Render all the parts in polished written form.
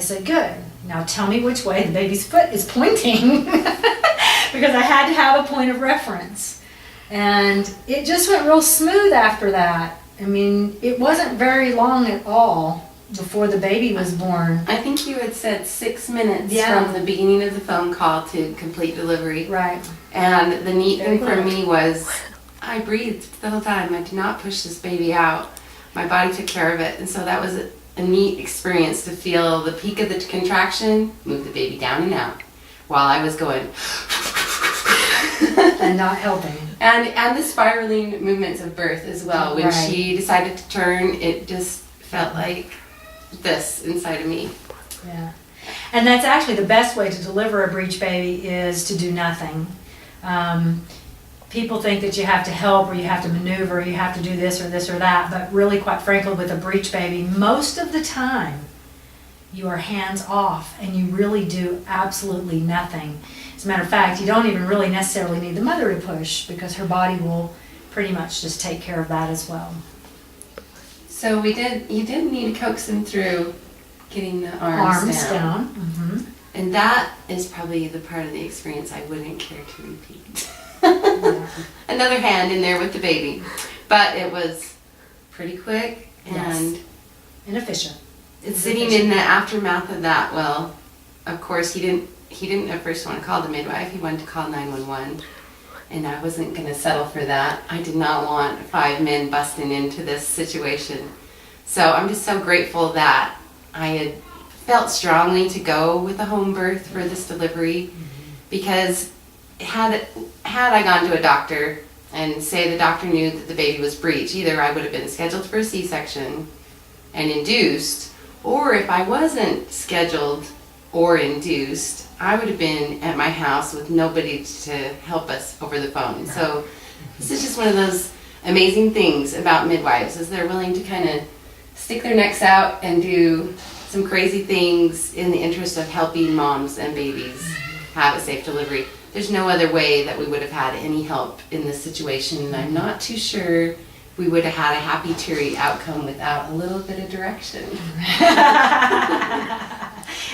said, good. Now tell me which way the baby's foot is pointing because I had to have a point of reference. And it just went real smooth after that. I mean, it wasn't very long at all before the baby was born. I think you had said 6 minutes Yeah. from the beginning of the phone call to complete delivery. Right. And the neat Very thing for good. me was I breathed the whole time. I did not push this baby out. My body took care of it. And so that was a neat experience to feel the peak of the contraction, move the baby down and out while I was going And not helping. and the spiraling movements of birth as well. When Right. she decided to turn, it just felt like this inside of me. Yeah. And that's actually the best way to deliver a breech baby is to do nothing. People think that you have to help or you have to maneuver, you have to do this or that, but really, quite frankly, with a breech baby, most of the time you are hands off and you really do absolutely nothing. As a matter of fact, you don't even really necessarily need the mother to push because her body will pretty much just take care of that as well. So you did need to coax them through getting the arms down. Mm-hmm. And that is probably the part of the experience I wouldn't care to repeat. Yeah. Another hand in there with the baby. But it was pretty quick and Yes. Inefficient. it's sitting in the aftermath of that. Well, of course he didn't at first want to call the midwife. He wanted to call 911. And I wasn't going to settle for that. I did not want 5 men busting into this situation. So I'm just so grateful that I had felt strongly to go with a home birth for this delivery, because had I gone to a doctor and say the doctor knew that the baby was breech, either I would have been scheduled for a C-section and induced, or if I wasn't scheduled or induced, I would have been at my house with nobody to help us over the phone. So this is just one of those amazing things about midwives, is they're willing to kind of stick their necks out and do some crazy things in the interest of helping moms and babies have a safe delivery. There's no other way that we would have had any help in this situation, and I'm not too sure we would have had a happy, teary outcome without a little bit of direction.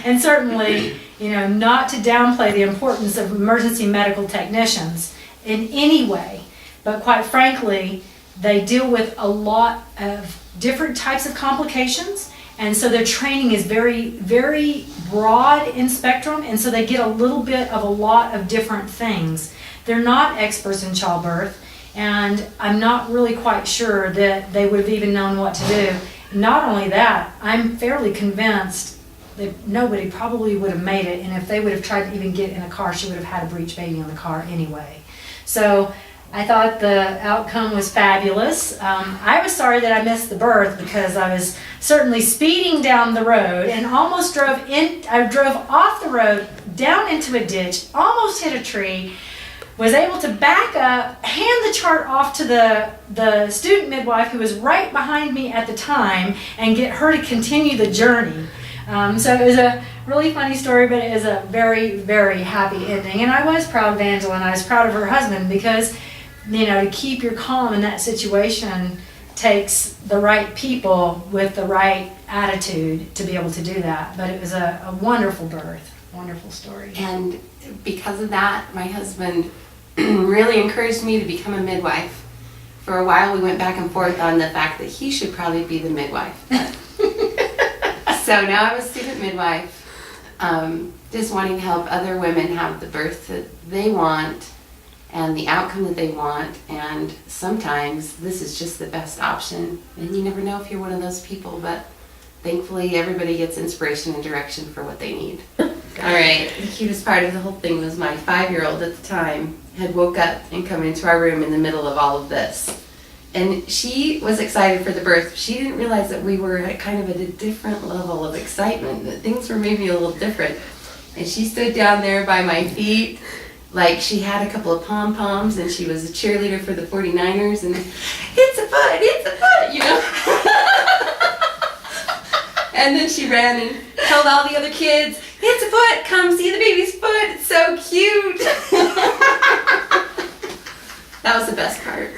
And certainly, not to downplay the importance of emergency medical technicians in any way, but quite frankly, they deal with a lot of different types of complications, and so their training is very, very broad in spectrum, and so they get a little bit of a lot of different things. They're not experts in childbirth, and I'm not really quite sure that they would have even known what to do. Not only that, I'm fairly convinced that nobody probably would have made it, and if they would have tried to even get in a car, she would have had a breech baby in the car anyway. So I thought the outcome was fabulous. I was sorry that I missed the birth because I was certainly speeding down the road and almost drove off the road down into a ditch, almost hit a tree, was able to back up, hand the chart off to the student midwife who was right behind me at the time, and get her to continue the journey. So it was a really funny story, but it is a very, very happy ending. And I was proud of Angela, and I was proud of her husband, because to keep your calm in that situation takes the right people with the right attitude to be able to do that. But it was a wonderful birth, wonderful story. And because of that, my husband really encouraged me to become a midwife. For a while we went back and forth on the fact that he should probably be the midwife. So now I'm a student midwife, just wanting to help other women have the birth that they want and the outcome that they want, and sometimes this is just the best option, and you never know if you're one of those people, but thankfully everybody gets inspiration and direction for what they need. All right, the cutest part of the whole thing was my 5-year-old at the time had woke up and come into our room in the middle of all of this. And she was excited for the birth. She didn't realize that we were at kind of at a different level of excitement, that things were maybe a little different. And she stood down there by my feet like she had a couple of pom-poms and she was a cheerleader for the 49ers, and it's a foot, And then she ran and told all the other kids, it's a foot, come see the baby's foot, it's so cute. That was the best part.